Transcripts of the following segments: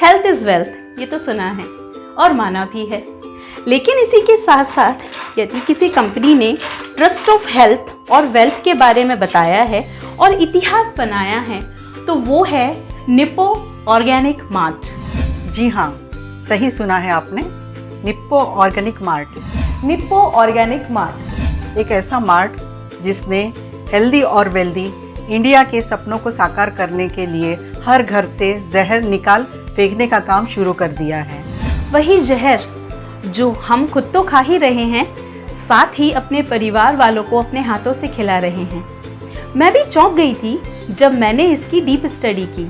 Health is wealth, ये तो सुना है और माना भी है। लेकिन इसी के साथ साथ यदि किसी कंपनी ने ट्रस्ट ऑफ हेल्थ और वेल्थ के बारे में बताया है और इतिहास बनाया है तो वो है निप्पो ऑर्गेनिक मार्ट। जी हाँ, सही सुना है आपने, Nippon organic mart. Nippon organic mart एक ऐसा मार्ट जिसने हेल्दी और वेल्दी इंडिया के सपनों को साकार करने के लिए हर घर से जहर निकाल फेंकने का काम शुरू कर दिया है। वही जहर जो हम खुद तो खा ही रहे हैं, साथ ही अपने परिवार वालों को अपने हाथों से खिला रहे हैं। मैं भी चौंक गई थी जब मैंने इसकी डीप स्टडी की।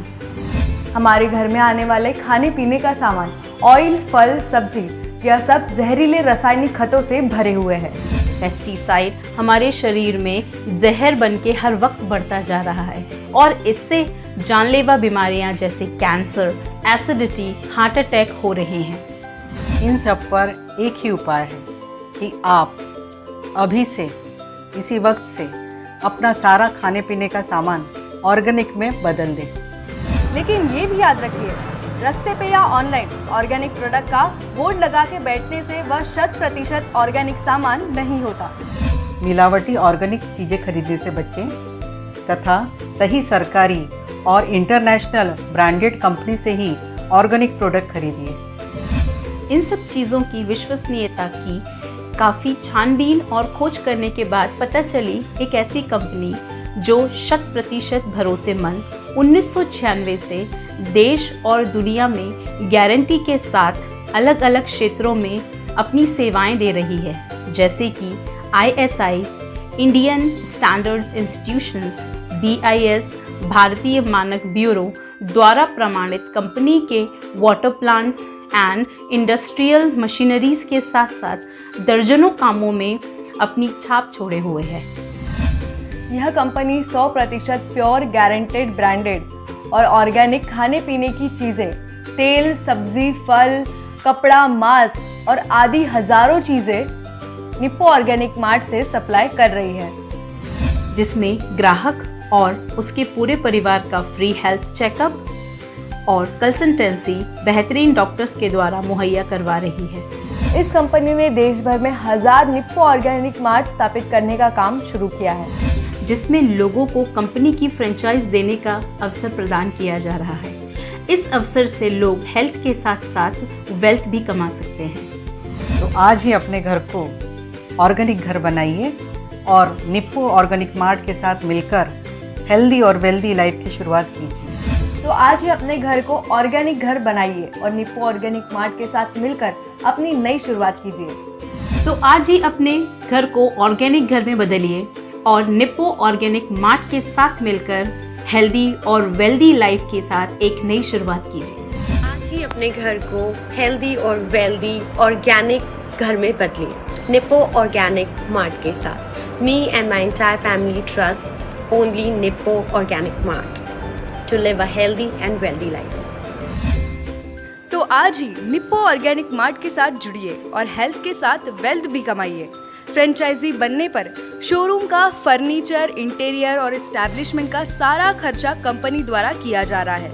हमारे घर में आने वाले खाने पीने का सामान, ऑयल, फल, सब्जी, यह सब जहरीले रासायनिक खतों से भरे हुए हैं। पेस्टिसाइड हमारे शरीर में जहर बन के हर वक्त बढ़ता जा रहा है और इससे जानलेवा बीमारियां जैसे कैंसर, एसिडिटी, हार्ट अटैक हो रहे हैं। इन सब पर एक ही उपाय है कि आप अभी से, इसी वक्त से अपना सारा खाने पीने का सामान ऑर्गेनिक में बदल दें। लेकिन ये भी याद रखिए, रास्ते पे या ऑनलाइन ऑर्गेनिक प्रोडक्ट का बोर्ड लगा के बैठने से वह 100% ऑर्गेनिक सामान नहीं होता। मिलावटी ऑर्गेनिक चीजें खरीदने से बचें तथा सही सरकारी और इंटरनेशनल ब्रांडेड कंपनी से ही ऑर्गेनिक प्रोडक्ट खरीदिए। इन सब चीज़ों की विश्वसनीयता की काफ़ी छानबीन और खोज करने के बाद पता चली एक ऐसी कंपनी जो 100% भरोसेमंद 1996 से देश और दुनिया में गारंटी के साथ अलग अलग क्षेत्रों में अपनी सेवाएं दे रही है, जैसे कि ISI Indian standards institutions, BIS भारतीय मानक ब्यूरो द्वारा प्रमाणित कंपनी के water plants and industrial machineries के साथ साथ दर्जनों कामों में अपनी छाप छोड़े हुए है। यह कंपनी 100% प्योर, गारंटेड, ब्रांडेड और ऑर्गेनिक खाने पीने की चीजें, तेल, सब्जी, फल, कपड़ा, मांस और आदि हजारों चीजें निप्पो ऑर्गेनिक मार्ट से सप्लाई कर रही है, जिसमें ग्राहक और उसके पूरे परिवार का फ्री हेल्थ चेकअप और कंसल्टेंसी बेहतरीन डॉक्टर्स के द्वारा मुहैया करवा रही है। इस कंपनी ने देश भर में 1000 निप्पो ऑर्गेनिक मार्ट स्थापित करने का काम शुरू किया है, जिसमें लोगों को कंपनी की फ्रेंचाइज देने का अवसर प्रदान किया जा रहा है। इस अवसर से लोग हेल्थ के साथ साथ वेल्थ भी कमा सकते हैं। तो आज ही अपने घर को ऑर्गेनिक घर बनाइए और निप्पो ऑर्गेनिक मार्ट के साथ मिलकर हेल्दी और वेल्दी लाइफ की शुरुआत कीजिए। तो आज ही अपने घर को ऑर्गेनिक घर बनाइए और निप्पो ऑर्गेनिक मार्ट के साथ मिलकर अपनी नई शुरुआत कीजिए। तो आज ही अपने घर को ऑर्गेनिक घर में बदलिए और निप्पो ऑर्गेनिक मार्ट के साथ मिलकर हेल्दी और वेल्दी लाइफ के साथ एक नई शुरुआत कीजिए। आज ही अपने घर को हेल्दी और वेल्दी ऑर्गेनिक घर में बदलिए निप्पो ऑर्गेनिक मार्ट के साथ। Me and my entire family trusts only Nippon Organic Mart to live a healthy and wealthy life. तो आज ही निप्पो ऑर्गेनिक मार्ट के साथ जुड़िए और हेल्थ के साथ वेल्थ भी कमाइए। फ्रेंचाइजी बनने पर शोरूम का फर्नीचर, इंटीरियर और एस्टैब्लिशमेंट का सारा खर्चा कंपनी द्वारा किया जा रहा है।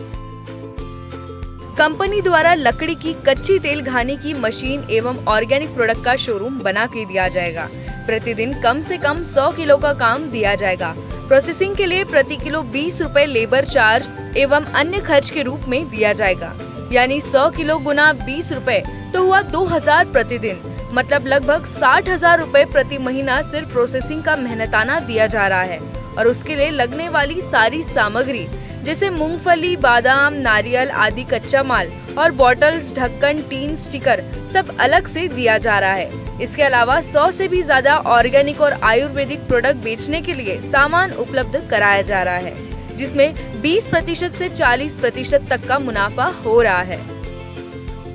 कंपनी द्वारा लकड़ी की कच्ची तेल घानी की मशीन एवं ऑर्गेनिक प्रोडक्ट का शोरूम बना के दिया जाएगा। प्रतिदिन कम से कम 100 किलो का काम दिया जाएगा। प्रोसेसिंग के लिए प्रति किलो 20 रुपए लेबर चार्ज एवं अन्य खर्च के रूप में दिया जाएगा। यानी 100 किलो गुना 20 रुपए तो हुआ 2000 प्रतिदिन, मतलब लगभग 60,000 रुपए प्रति महीना सिर्फ प्रोसेसिंग का मेहनताना दिया जा रहा है। और उसके लिए लगने वाली सारी सामग्री जैसे मूंगफली, बादाम, नारियल आदि कच्चा माल और बॉटल्स, ढक्कन, टीन, स्टिकर सब अलग से दिया जा रहा है। इसके अलावा 100 से भी ज्यादा ऑर्गेनिक और आयुर्वेदिक प्रोडक्ट बेचने के लिए सामान उपलब्ध कराया जा रहा है, जिसमें 20% से 40% तक का मुनाफा हो रहा है।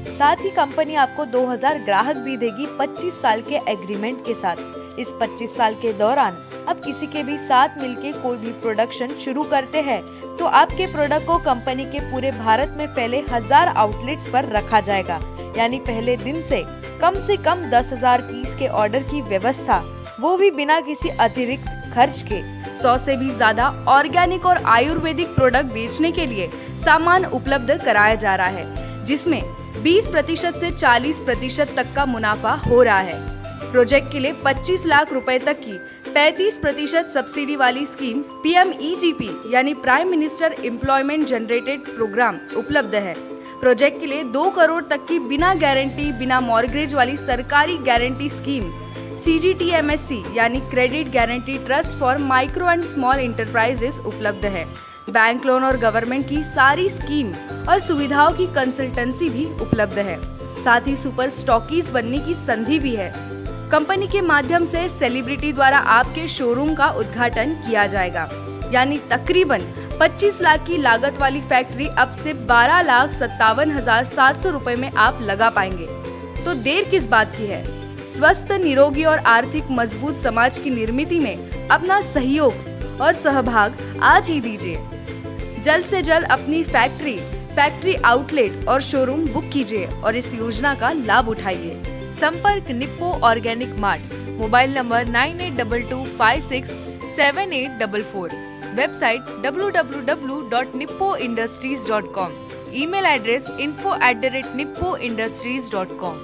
साथ ही कंपनी आपको 2000 ग्राहक भी देगी 25 साल के एग्रीमेंट के साथ। इस 25 साल के दौरान आप किसी के भी साथ मिलके कोई भी प्रोडक्शन शुरू करते हैं तो आपके प्रोडक्ट को कंपनी के पूरे भारत में फैले 1000 आउटलेट्स पर रखा जाएगा। यानी पहले दिन से कम 10,000 पीस के ऑर्डर की व्यवस्था, वो भी बिना किसी अतिरिक्त खर्च के। 100 से भी ज्यादा ऑर्गेनिक और आयुर्वेदिक प्रोडक्ट बेचने के लिए सामान उपलब्ध कराया जा रहा है। जिसमें 20% से 40% तक का मुनाफा हो रहा है। प्रोजेक्ट के लिए 25 लाख रुपए तक की 35% सब्सिडी वाली स्कीम PMEGP यानी prime minister employment generated programme उपलब्ध है। प्रोजेक्ट के लिए 2 करोड़ तक की बिना गारंटी बिना मॉर्गेज वाली सरकारी गारंटी स्कीम CGTMSE यानी credit guarantee trust for micro and small enterprises उपलब्ध है। बैंक लोन और गवर्नमेंट की सारी स्कीम और सुविधाओं की कंसल्टेंसी भी उपलब्ध है। साथ ही सुपर स्टॉकीज बनने की संधि भी है। कंपनी के माध्यम से सेलिब्रिटी द्वारा आपके शोरूम का उद्घाटन किया जाएगा, यानी तकरीबन 25 लाख की लागत वाली फैक्ट्री अब से 12,57,700 रुपए में आप लगा पाएंगे। तो देर किस बात की है? स्वस्थ, निरोगी और आर्थिक मजबूत समाज की निर्मित में अपना सहयोग और सहभाग आज ही दीजिए। जल्द से जल्द अपनी फैक्ट्री आउटलेट और शोरूम बुक कीजिए और इस योजना का लाभ उठाइए। संपर्क Nippon organic mart, mobile number 9822567844, website www.nippoindustries.com, email address info@nippoindustries.com।